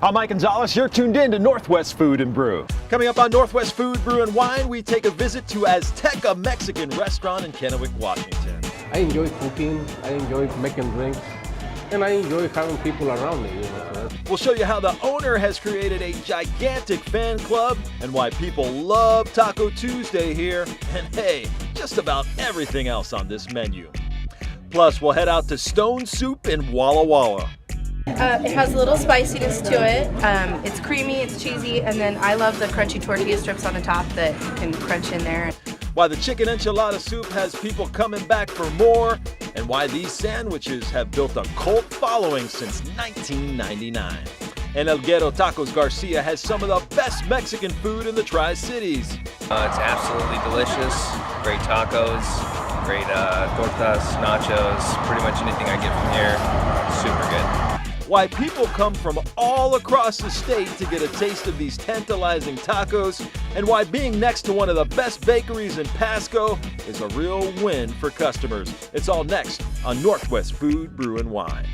I'm Mike Gonzalez. You're tuned in to Northwest Food and Brew. Coming up on Northwest Food, Brew, and Wine, we take a visit to Azteca Mexican Restaurant in Kennewick, Washington. I enjoy cooking, I enjoy making drinks, and I enjoy having people around me. We'll show you how the owner has created a gigantic fan club and why people love Taco Tuesday here, and hey, just about everything else on this menu. Plus, we'll head out to Stone Soup in Walla Walla. It has a little spiciness to it. It's creamy, it's cheesy, and then I love the crunchy tortilla strips on the top that you can crunch in there. Why the chicken enchilada soup has people coming back for more, and why these sandwiches have built a cult following since 1999. And El Guero Tacos Garcia has some of the best Mexican food in the Tri-Cities. It's absolutely delicious. Great tacos, great tortas, nachos, pretty much anything I get from here, super good. Why people come from all across the state to get a taste of these tantalizing tacos, and why being next to one of the best bakeries in Pasco is a real win for customers. It's all next on Northwest Food, Brew, and Wine.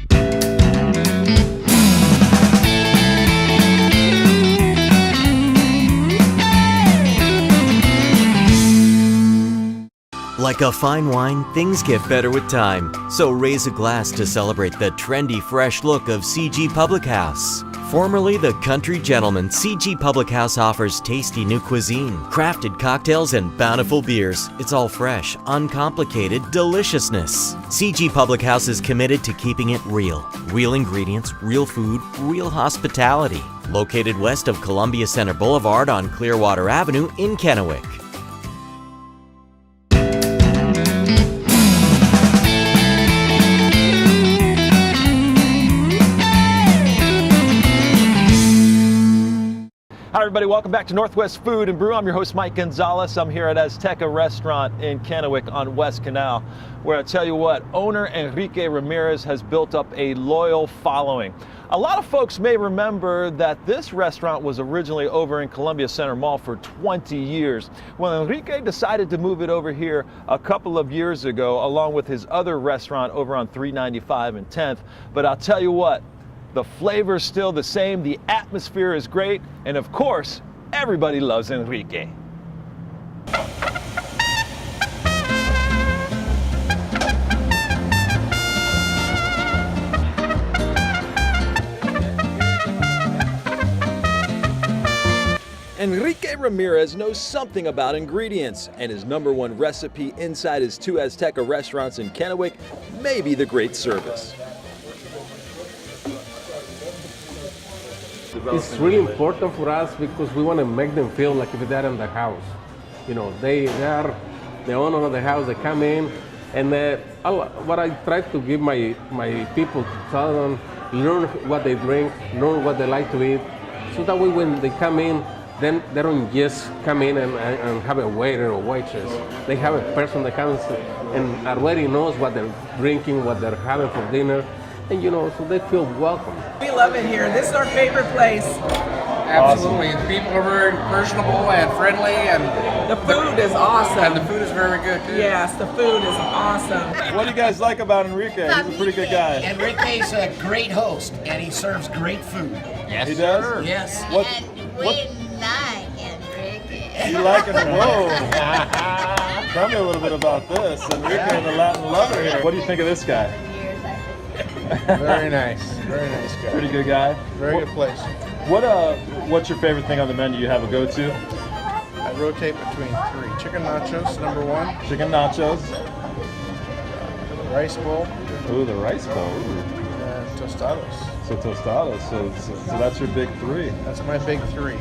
Like a fine wine, things get better with time. So raise a glass to celebrate the trendy, fresh look of CG Public House. Formerly the Country Gentleman, CG Public House offers tasty new cuisine, crafted cocktails, and bountiful beers. It's all fresh, uncomplicated deliciousness. CG Public House is committed to keeping it real. Real ingredients, real food, real hospitality. Located west of Columbia Center Boulevard on Clearwater Avenue in Kennewick. Hi everybody, welcome back to Northwest Food and Brew. I'm your host Mike Gonzalez. I'm here at Azteca Restaurant in Kennewick on West Canal, where I tell you what, owner Enrique Ramirez has built up a loyal following. A lot of folks may remember that this restaurant was originally over in Columbia Center Mall for 20 years. Well, Enrique decided to move it over here a couple of years ago, along with his other restaurant over on 395 and 10th. But I'll tell you what, the flavor's still the same, the atmosphere is great, and of course, everybody loves Enrique. Enrique Ramirez knows something about ingredients, and his #1 recipe inside his 2 Azteca restaurants in Kennewick may be the great service. It's really important for us because we want to make them feel like if they're in the house. You know, they are the owner of the house. They come in, and what I try to give my people to tell them, learn what they drink, learn what they like to eat, so that way when they come in, then they don't just come in and have a waiter or waitress. They have a person that comes and already knows what they're drinking, what they're having for dinner. And you know, so they feel welcome. We love it here. This is our favorite place. Absolutely. Awesome. People are very personable and friendly, and the food is awesome. And the food is very good too. Yes, the food is awesome. What do you guys like about Enrique? He's a pretty good guy. Enrique's a great host, and he serves great food. Yes, he does? Yes. And we like Enrique. You like it? Whoa. Tell me a little bit about this. Enrique and the Latin lover here. What do you think of this guy? Very nice. Very nice guy. Pretty good guy. Very good place. What's your favorite thing on the menu? You have a go-to? I rotate between 3. Chicken nachos, #1. Chicken nachos. Rice bowl. Ooh, the rice bowl. Ooh. And tostados. So tostados. So that's your big 3. That's my big 3.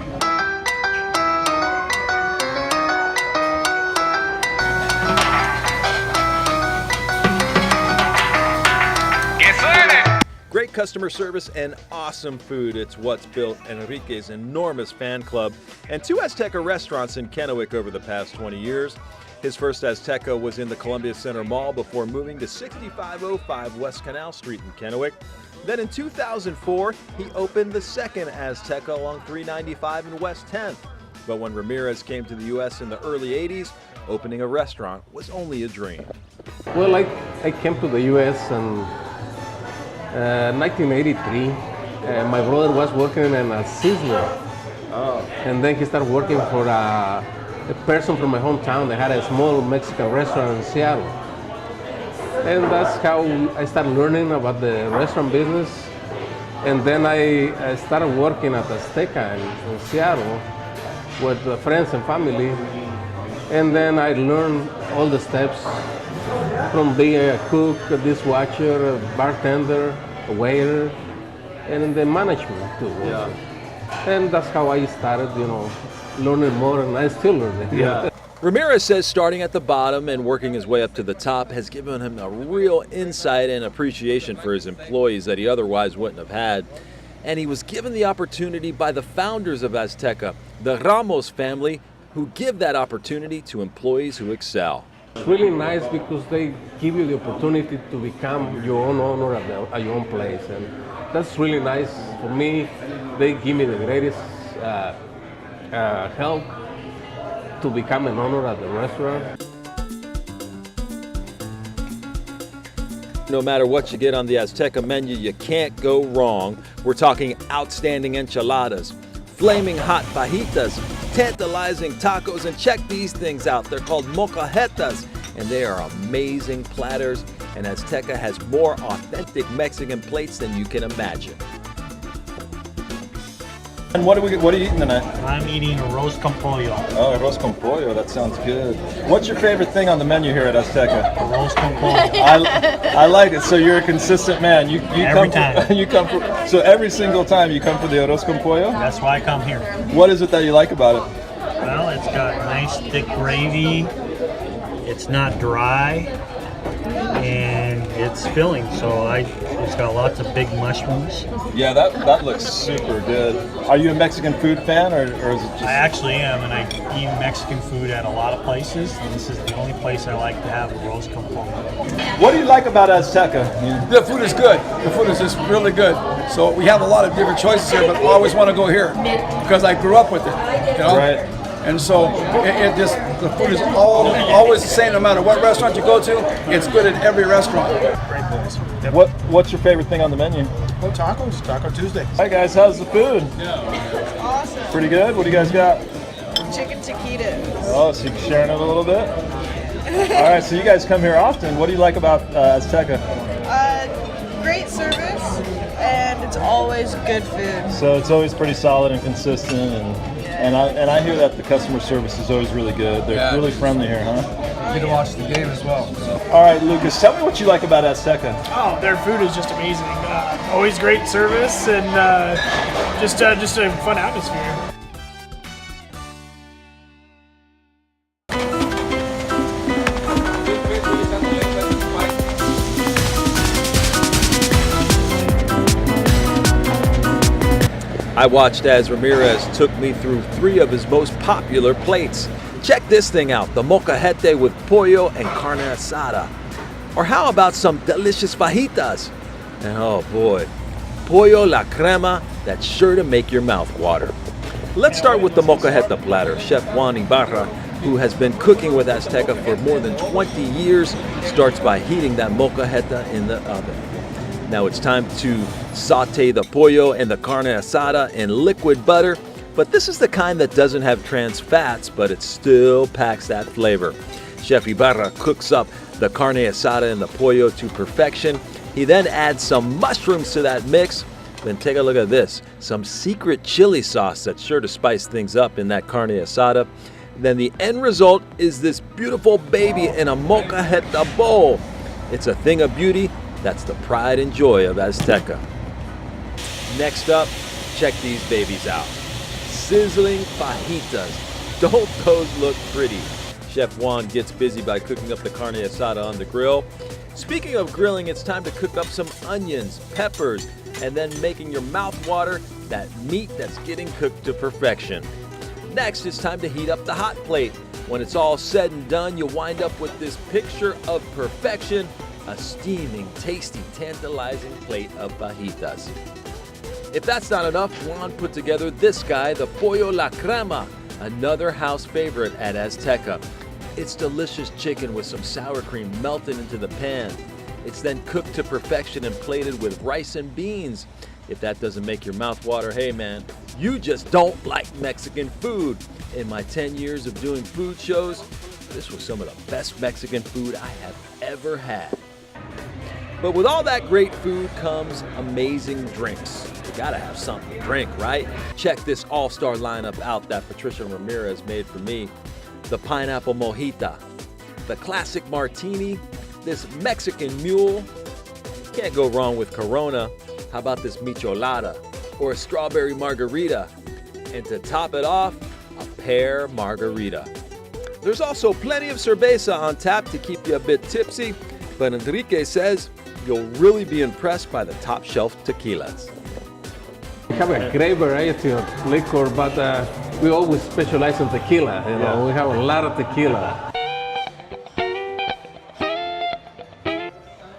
Great customer service and awesome food. It's what's built Enrique's enormous fan club and 2 Azteca restaurants in Kennewick over the past 20 years. His first Azteca was in the Columbia Center Mall before moving to 6505 West Canal Street in Kennewick. Then in 2004, he opened the second Azteca along 395 and West 10th. But when Ramirez came to the U.S. in the early 80s, opening a restaurant was only a dream. Well, I came to the U.S. in 1983, my brother was working in a Sizzler. And then he started working for a person from my hometown that had a small Mexican restaurant in Seattle. And that's how I started learning about the restaurant business. And then I started working at Azteca in Seattle with friends and family. And then I learned all the steps from being a cook, a dishwasher, a bartender, a waiter, and the management too. Yeah. And that's how I started, learning more, and I still learn. Yeah. Ramirez says starting at the bottom and working his way up to the top has given him a real insight and appreciation for his employees that he otherwise wouldn't have had. And he was given the opportunity by the founders of Azteca, the Ramos family, who give that opportunity to employees who excel. It's really nice because they give you the opportunity to become your own owner at your own place. And that's really nice for me. They give me the greatest help to become an owner at the restaurant. No matter what you get on the Azteca menu, you can't go wrong. We're talking outstanding enchiladas, flaming hot fajitas, tantalizing tacos, and check these things out. They're called molcajetas, and they are amazing platters. And Azteca has more authentic Mexican plates than you can imagine. And what are you eating tonight? I'm eating arroz con pollo. Oh, arroz con pollo. That sounds good. What's your favorite thing on the menu here at Azteca? Arroz con pollo. I like it. So you're a consistent man. You Every come time. You come for, so every single time you come for the arroz con pollo? That's why I come here. What is it that you like about it? Well, it's got nice thick gravy. It's not dry, and it's filling. So it's got lots of big mushrooms. Yeah, that looks super good. Are you a Mexican food fan, or is it just? I actually am, and I eat Mexican food at a lot of places. And this is the only place I like to have arroz con pollo. What do you like about Azteca? The food is good. The food is just really good. So we have a lot of different choices here, but I always want to go here because I grew up with it. Right. And so it just, the food is always the same no matter what restaurant you go to. It's good at every restaurant. Great place. What's your favorite thing on the menu? Oh, tacos. Taco Tuesday. Hi guys, how's the food? Awesome. Pretty good. What do you guys got? Chicken taquitos. Oh, so you're sharing it a little bit? All right, so you guys come here often. What do you like about Azteca? Great service, and it's always good food. So it's always pretty solid and consistent, and I hear that the customer service is always really good. They're really friendly here, huh? You get to watch the game as well. So. All right, Lucas, tell me what you like about Azteca. Oh, their food is just amazing. Always great service, and just a fun atmosphere. I watched as Ramirez took me through 3 of his most popular plates. Check this thing out, the molcajete with pollo and carne asada. Or how about some delicious fajitas? And oh boy, pollo la crema, that's sure to make your mouth water. Let's start with the molcajete platter. Chef Juan Ibarra, who has been cooking with Azteca for more than 20 years, starts by heating that molcajete in the oven. Now it's time to saute the pollo and the carne asada in liquid butter, but this is the kind that doesn't have trans fats, but it still packs that flavor. Chef Ibarra cooks up the carne asada and the pollo to perfection. He then adds some mushrooms to that mix. Then take a look at this, some secret chili sauce that's sure to spice things up in that carne asada. Then the end result is this beautiful baby in a molcajete bowl. It's a thing of beauty. That's the pride and joy of Azteca. Next up, check these babies out. Sizzling fajitas. Don't those look pretty? Chef Juan gets busy by cooking up the carne asada on the grill. Speaking of grilling, it's time to cook up some onions, peppers, and then making your mouth water, that meat that's getting cooked to perfection. Next, it's time to heat up the hot plate. When it's all said and done, you'll wind up with this picture of perfection, a steaming, tasty, tantalizing plate of fajitas. If that's not enough, Juan put together this guy, the pollo la crema, another house favorite at Azteca. It's delicious chicken with some sour cream melted into the pan. It's then cooked to perfection and plated with rice and beans. If that doesn't make your mouth water, hey man, you just don't like Mexican food. In my 10 years of doing food shows, this was some of the best Mexican food I have ever had. But with all that great food comes amazing drinks. You gotta have something to drink, right? Check this all-star lineup out that Patricia Ramirez made for me. The pineapple mojita, the classic martini, this Mexican mule. Can't go wrong with Corona. How about this michelada or a strawberry margarita? And to top it off, a pear margarita. There's also plenty of cerveza on tap to keep you a bit tipsy, but Enrique says you'll really be impressed by the top shelf tequilas. We have a great variety of liquor, but we always specialize in tequila. You know, we have a lot of tequila.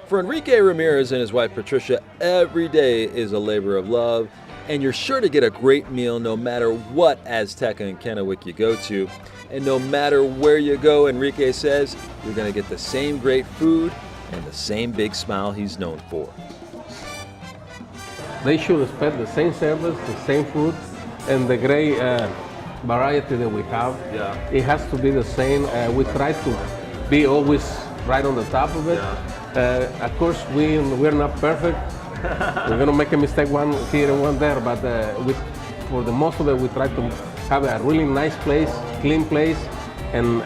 For Enrique Ramirez and his wife Patricia, every day is a labor of love, and you're sure to get a great meal no matter what Azteca and Kennewick you go to. And no matter where you go, Enrique says you're going to get the same great food and the same big smile he's known for. They should expect the same service, the same food, and the great variety that we have. Yeah. It has to be the same. We try to be always right on the top of it. Of course, we're not perfect. We're gonna make a mistake one here and one there, but for the most of it, we try to have a really nice place, clean place, and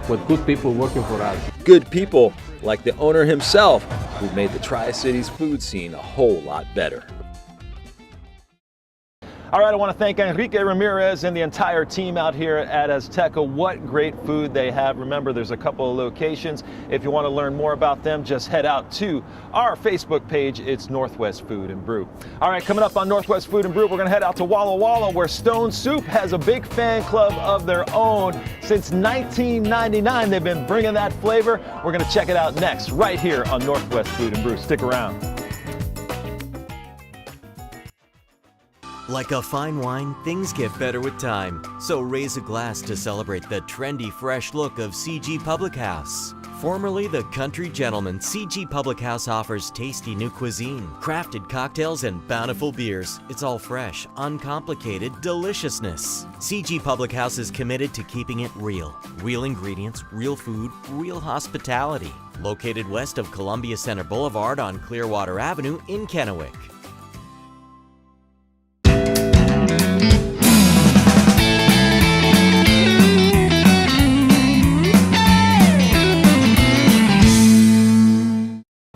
with good people working for us. Good people like the owner himself, who made the Tri-Cities food scene a whole lot better. All right, I want to thank Enrique Ramirez and the entire team out here at Azteca. What great food they have. Remember, there's a couple of locations. If you want to learn more about them, just head out to our Facebook page. It's Northwest Food and Brew. All right, coming up on Northwest Food and Brew, we're going to head out to Walla Walla, where Stone Soup has a big fan club of their own. Since 1999, they've been bringing that flavor. We're going to check it out next, right here on Northwest Food and Brew. Stick around. Like a fine wine, things get better with time. So raise a glass to celebrate the trendy, fresh look of CG Public House. Formerly the Country Gentleman, CG Public House offers tasty new cuisine, crafted cocktails, and bountiful beers. It's all fresh, uncomplicated deliciousness. CG Public House is committed to keeping it real. Real ingredients, real food, real hospitality. Located west of Columbia Center Boulevard on Clearwater Avenue in Kennewick.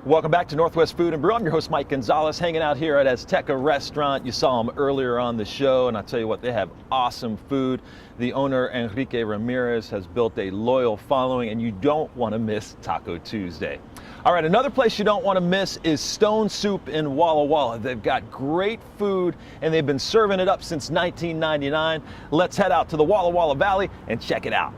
Welcome back to Northwest Food and Brew. I'm your host, Mike Gonzalez, hanging out here at Azteca Restaurant. You saw them earlier on the show, and I'll tell you what, they have awesome food. The owner, Enrique Ramirez, has built a loyal following, and you don't want to miss Taco Tuesday. All right, another place you don't want to miss is Stone Soup in Walla Walla. They've got great food, and they've been serving it up since 1999. Let's head out to the Walla Walla Valley and check it out.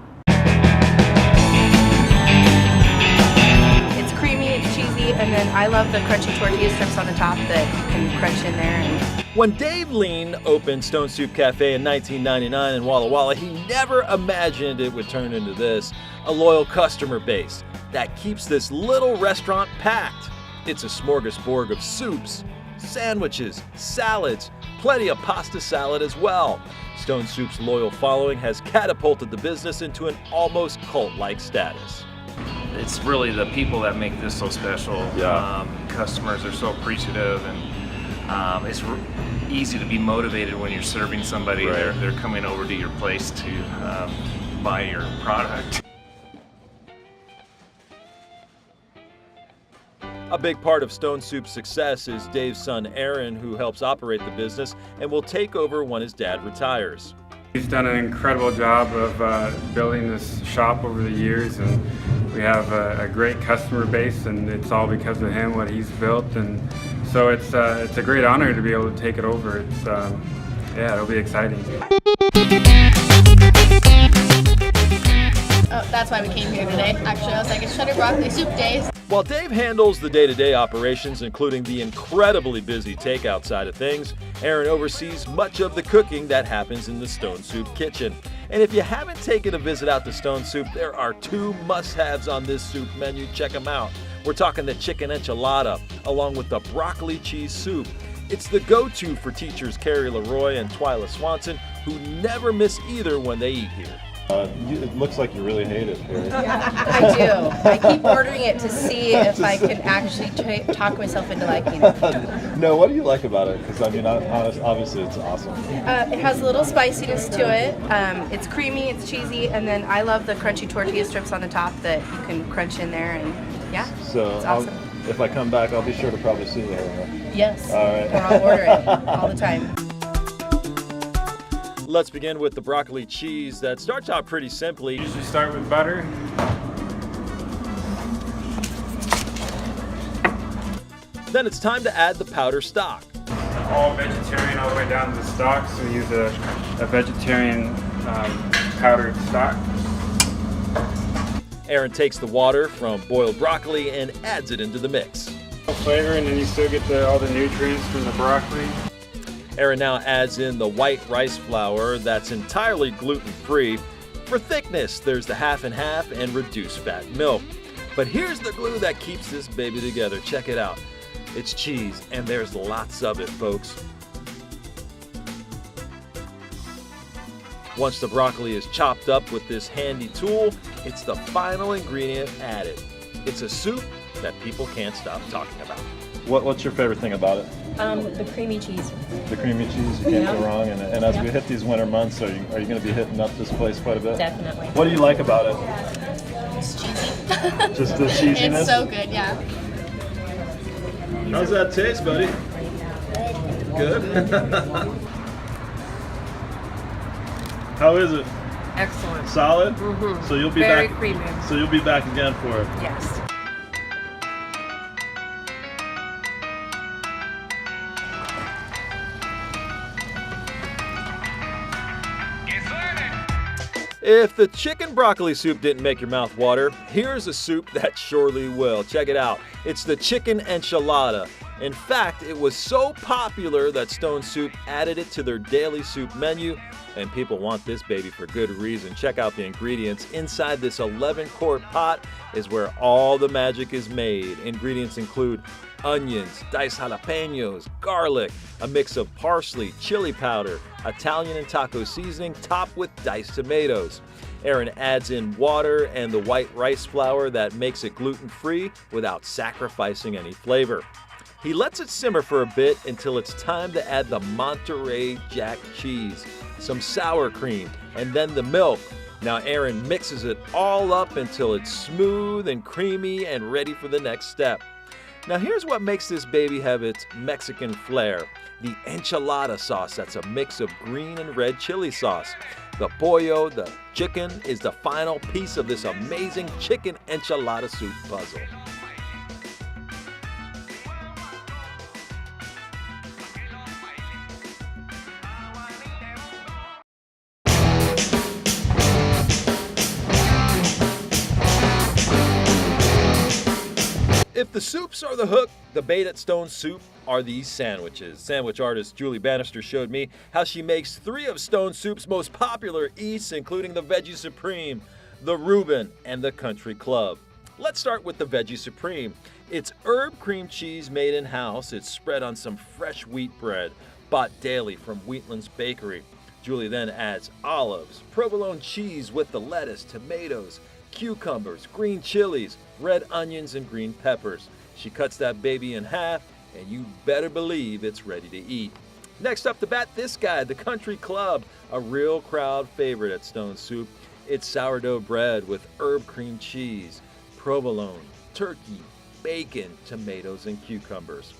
Creamy, it's cheesy, and then I love the crunchy tortilla strips on the top that you can crunch in there. When Dave Lean opened Stone Soup Cafe in 1999 in Walla Walla, he never imagined it would turn into this, a loyal customer base that keeps this little restaurant packed. It's a smorgasbord of soups, sandwiches, salads, plenty of pasta salad as well. Stone Soup's loyal following has catapulted the business into an almost cult-like status. It's really the people that make this so special. Customers are so appreciative, and it's easy to be motivated when you're serving somebody. Right. They're coming over to your place to buy your product. A big part of Stone Soup's success is Dave's son Aaron, who helps operate the business and will take over when his dad retires. He's done an incredible job of building this shop over the years, and we have a great customer base, and it's all because of him, what he's built, and so it's a great honor to be able to take it over. It's it'll be exciting. Oh, that's why we came here today. Actually, I was like, it's cheddar broccoli soup days. While Dave handles the day-to-day operations, including the incredibly busy takeout side of things, Aaron oversees much of the cooking that happens in the Stone Soup kitchen. And if you haven't taken a visit out to Stone Soup, there are two must-haves on this soup menu. Check them out. We're talking the chicken enchilada, along with the broccoli cheese soup, It's the go-to for teachers Carrie Leroy and Twyla Swanson, who never miss either when they eat here. It looks like you really hate it here. I do. I keep ordering it to see if I can actually talk myself into liking it. No, what do you like about it? Because I mean, obviously it's awesome. It has a little spiciness to it. It's creamy, it's cheesy, and then I love the crunchy tortilla strips on the top that you can crunch in there, and yeah, so it's awesome. If I come back, I'll be sure to probably see you there. Yes. All right. Or I'll order it all the time. Let's begin with the broccoli cheese that starts out pretty simply. Usually start with butter. Then it's time to add the powder stock. All vegetarian all the way down to the stock, so we use a vegetarian powdered stock. Aaron takes the water from boiled broccoli and adds it into the mix. Flavor, and then you still get all the nutrients from the broccoli. Aaron now adds in the white rice flour that's entirely gluten-free. For thickness, there's the half and half and reduced fat milk. But here's the glue that keeps this baby together. Check it out. It's cheese, and there's lots of it, folks. Once the broccoli is chopped up with this handy tool, it's the final ingredient added. It's a soup that people can't stop talking about. What's your favorite thing about it? The creamy cheese. The creamy cheese, you can't go wrong. And as we hit these winter months, are you going to be hitting up this place quite a bit? Definitely. What do you like about it? It's cheesy. Just the cheesiness? It's so good, yeah. How's that taste, buddy? Good? How is it? Excellent. Solid? Mm-hmm. So you'll be Very back. creamy. So you'll be back again for it. Yes. If the chicken broccoli soup didn't make your mouth water, here's a soup that surely will. Check it out. It's the chicken enchilada. In fact, it was so popular that Stone Soup added it to their daily soup menu, and people want this baby for good reason. Check out the ingredients. Inside this 11-quart pot is where all the magic is made. Ingredients include onions, diced jalapenos, garlic, a mix of parsley, chili powder, Italian and taco seasoning, topped with diced tomatoes. Aaron adds in water and the white rice flour that makes it gluten-free without sacrificing any flavor. He lets it simmer for a bit until it's time to add the Monterey Jack cheese, some sour cream, and then the milk. Now Aaron mixes it all up until it's smooth and creamy and ready for the next step. Now here's what makes this baby have its Mexican flair. The enchilada sauce, that's a mix of green and red chili sauce. The pollo, the chicken, is the final piece of this amazing chicken enchilada soup puzzle. If the soups are the hook, the bait at Stone Soup are these sandwiches. Sandwich artist Julie Bannister showed me how she makes 3 of Stone Soup's most popular eats, including the Veggie Supreme, the Reuben, and the Country Club. Let's start with the Veggie Supreme. It's herb cream cheese made in-house. It's spread on some fresh wheat bread, bought daily from Wheatland's Bakery. Julie then adds olives, provolone cheese with the lettuce, tomatoes, cucumbers, green chilies, red onions, and green peppers. She cuts that baby in half, and you better believe it's ready to eat. Next up to bat, this guy, the Country Club, a real crowd favorite at Stone Soup. It's sourdough bread with herb cream cheese, provolone, turkey, bacon, tomatoes, and cucumbers.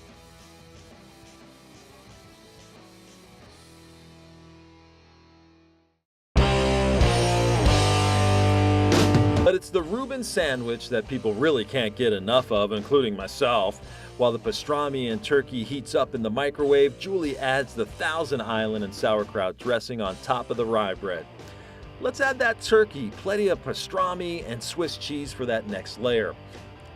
But it's the Reuben sandwich that people really can't get enough of, including myself. While the pastrami and turkey heats up in the microwave, Julie adds the Thousand Island and sauerkraut dressing on top of the rye bread. Let's add that turkey, plenty of pastrami, and Swiss cheese for that next layer.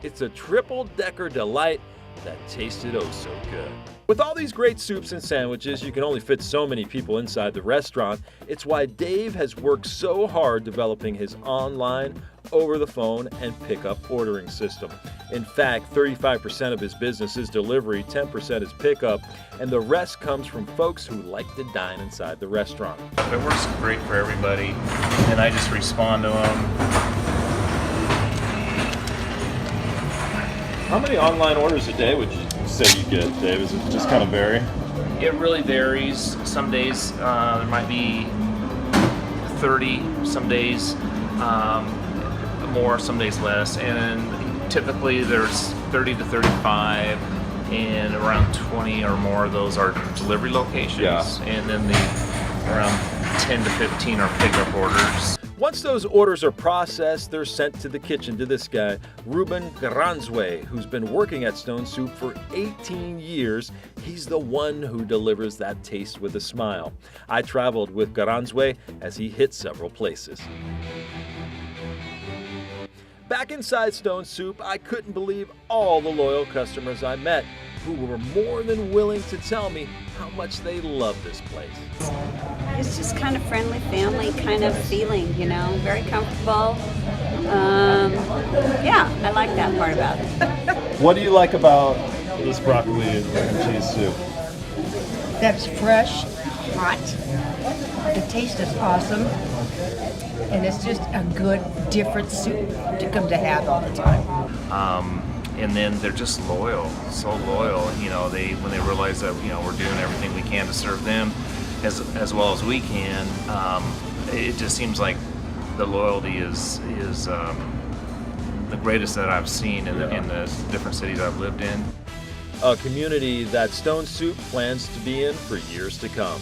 It's a triple-decker delight that tasted oh so good. With all these great soups and sandwiches, you can only fit so many people inside the restaurant. It's why Dave has worked so hard developing his online, over the phone, and pickup ordering system. In fact, 35% of his business is delivery, 10% is pickup, and the rest comes from folks who like to dine inside the restaurant. It works great for everybody, and I just respond to them. How many online orders a day would you say you get, Dave? Does it just kind of vary? It really varies. Some days there might be 30, some days more, some days less, and typically there's 30 to 35, and around 20 or more of those are delivery locations, and then around 10 to 15 are pickup orders. Once those orders are processed, they're sent to the kitchen to this guy, Ruben Garanzwe, who's been working at Stone Soup for 18 years. He's the one who delivers that taste with a smile. I traveled with Garanzwe as he hit several places. Back inside Stone Soup, I couldn't believe all the loyal customers I met, who were more than willing to tell me how much they love this place. It's just kind of friendly family kind of feeling, you know, very comfortable. Yeah, I like that part about it. What do you like about this broccoli and cheese soup? That's fresh, hot. The taste is awesome. And it's just a good, different soup to come to have all the time. And then they're just loyal, so loyal. You know, when they realize that, you know, we're doing everything we can to serve them as well as we can. It just seems like the loyalty is the greatest that I've seen in the different cities I've lived in. A community that Stone Soup plans to be in for years to come.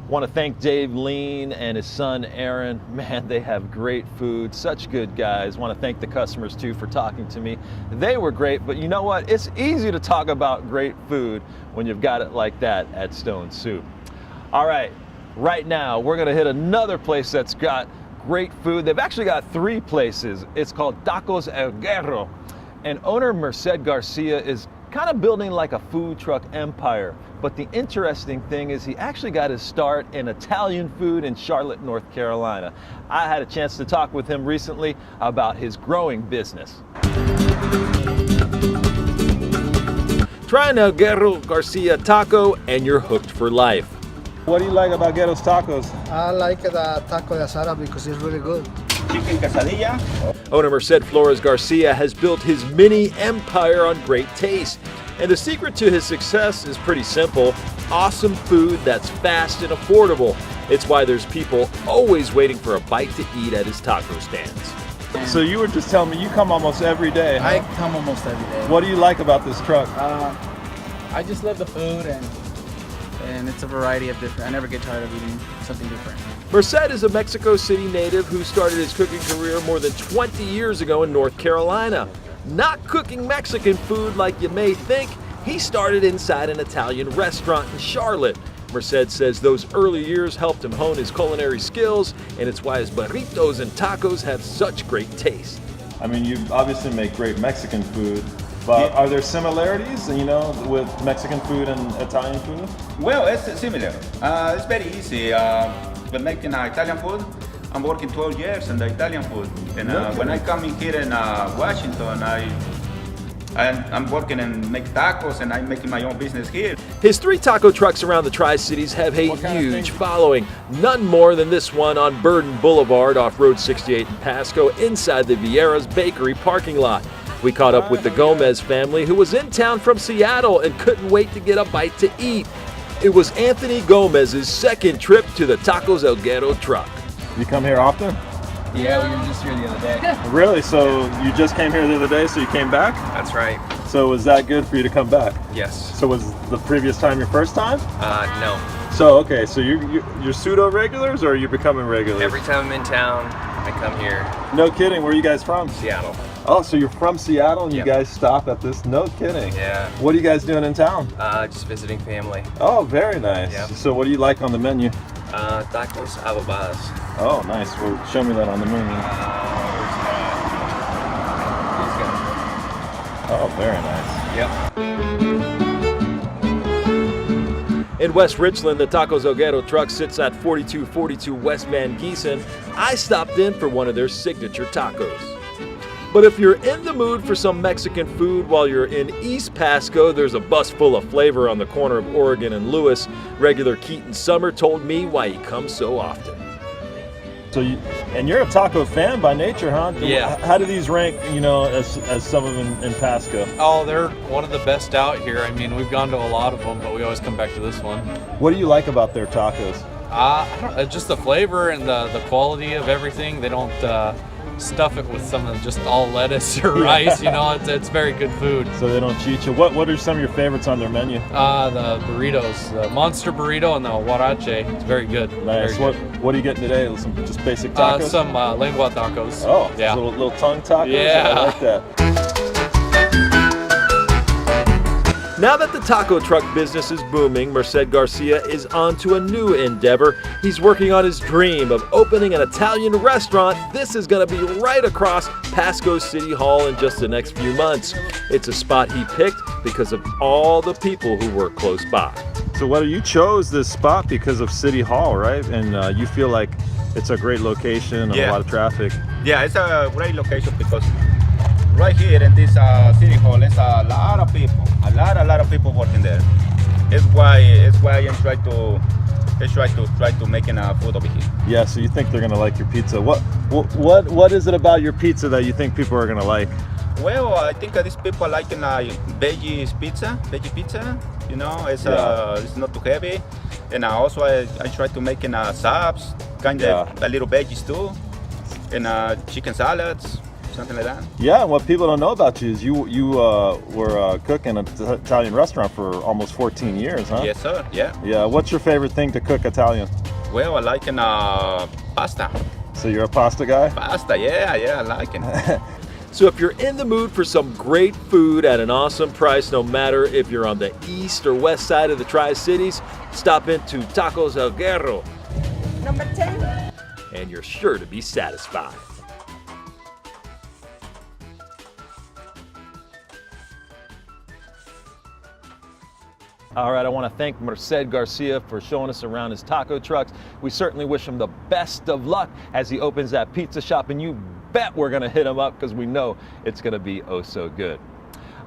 Want to thank Dave Lean and his son Aaron. Man, they have great food, such good guys. Want to thank the customers too for talking to me. They were great, but you know what? It's easy to talk about great food when you've got it like that at Stone Soup. All right, right now we're gonna hit another place that's got great food. They've actually got 3 places. It's called Tacos El Guerro, and owner Merced Garcia is kind of building like a food truck empire. But the interesting thing is he actually got his start in Italian food in Charlotte, North Carolina. I had a chance to talk with him recently about his growing business. Try an El Guerro Garcia taco and you're hooked for life. What do you like about Guerro's tacos? I like the taco de asada because it's really good. Chicken quesadilla. Owner Merced Flores Garcia has built his mini empire on great taste. And the secret to his success is pretty simple. Awesome food that's fast and affordable. It's why there's people always waiting for a bite to eat at his taco stands. So you were just telling me you come almost every day, huh? I come almost every day. What do you like about this truck? I just love the food and it's a variety of different. I never get tired of eating something different. Merced is a Mexico City native who started his cooking career more than 20 years ago in North Carolina. Not cooking Mexican food like you may think, he started inside an Italian restaurant in Charlotte. Merced says those early years helped him hone his culinary skills, and it's why his burritos and tacos have such great taste. I mean, you obviously make great Mexican food, but are there similarities, you know, with Mexican food and Italian food? Well, it's similar. It's very easy. When making Italian food, I'm working 12 years in the Italian food. And when I come in here in Washington, I'm working and make tacos, and I'm making my own business here. His 3 taco trucks around the Tri-Cities have a huge following. None more than this one on Burden Boulevard off Road 68 in Pasco inside the Vieira's Bakery parking lot. We caught up with the Gomez family who was in town from Seattle and couldn't wait to get a bite to eat. It was Anthony Gomez's second trip to the Tacos El Guerro truck. You come here often? Yeah, we were just here the other day. Really? So you just came here the other day, so you came back? That's right. So was that good for you to come back? Yes. So was the previous time your first time? No. So, okay, so you're pseudo-regulars, or are you becoming regulars? Every time I'm in town, I come here. No kidding, where are you guys from? Seattle. Oh, so you're from Seattle and you guys stop at this? No kidding. Yeah. What are you guys doing in town? Just visiting family. Oh, very nice. Yep. So what do you like on the menu? Tacos adobadas. Oh, nice. Well, show me that on the menu. Oh, very nice. Yep. In West Richland, the Tacos Hoguero truck sits at 4242 West Van Giesen. I stopped in for one of their signature tacos. But if you're in the mood for some Mexican food while you're in East Pasco, there's a bus full of flavor on the corner of Oregon and Lewis. Regular Keaton Summer told me why he comes so often. So, you're a taco fan by nature, huh? Yeah. How do these rank, as some of them in Pasco? Oh, they're one of the best out here. I mean, we've gone to a lot of them, but we always come back to this one. What do you like about their tacos? I don't know, just the flavor and the quality of everything. They don't stuff it with some of just all lettuce or rice. It's very good food. So they don't cheat you. What are some of your favorites on their menu? The burritos, the monster burrito and the huarache. It's very good. Nice. Very good. What are you getting today? Some just basic tacos? Some lengua tacos. Oh, yeah. Little tongue tacos? Yeah. I like that. Now that the taco truck business is booming, Merced Garcia is on to a new endeavor. He's working on his dream of opening an Italian restaurant. This is going to be right across Pasco City Hall in just the next few months. It's a spot he picked because of all the people who work close by. So you chose this spot because of City Hall, right? And you feel like it's a great location and a lot of traffic. Yeah, it's a great location because right here in this City Hall, there's a lot of people, a lot of people working there. It's why I try to making food over here. Yeah, so you think they're gonna like your pizza? What is it about your pizza that you think people are gonna like? Well, I think these people like veggie pizza. It's not too heavy, and also I try to make subs, kind of a little veggies too, and chicken salads. Something like that. Yeah, what people don't know about you is you were a cook in an Italian restaurant for almost 14 years, huh? Yes, sir. Yeah. Yeah. What's your favorite thing to cook Italian? Well, I like pasta. So you're a pasta guy? Pasta, yeah, I like it. So if you're in the mood for some great food at an awesome price, no matter if you're on the east or west side of the Tri-Cities, stop into Tacos Hoguero. Number 10. And you're sure to be satisfied. All right, I want to thank Merced Garcia for showing us around his taco trucks. We certainly wish him the best of luck as he opens that pizza shop, and you bet we're going to hit him up because we know it's going to be oh so good.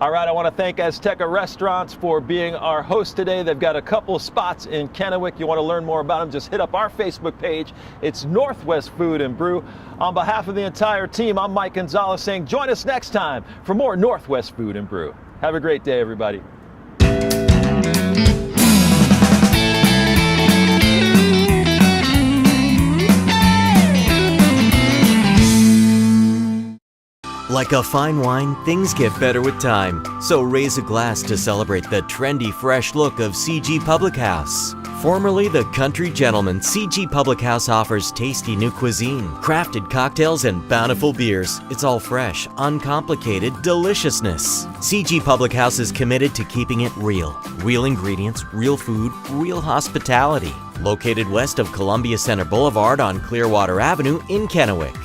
All right, I want to thank Azteca Restaurants for being our host today. They've got a couple of spots in Kennewick. You want to learn more about them, just hit up our Facebook page. It's Northwest Food and Brew. On behalf of the entire team, I'm Mike Gonzalez saying join us next time for more Northwest Food and Brew. Have a great day, everybody. Like a fine wine, things get better with time. So raise a glass to celebrate the trendy, fresh look of CG Public House. Formerly the Country Gentleman, CG Public House offers tasty new cuisine, crafted cocktails, and bountiful beers. It's all fresh, uncomplicated deliciousness. CG Public House is committed to keeping it real. Real ingredients, real food, real hospitality. Located west of Columbia Center Boulevard on Clearwater Avenue in Kennewick.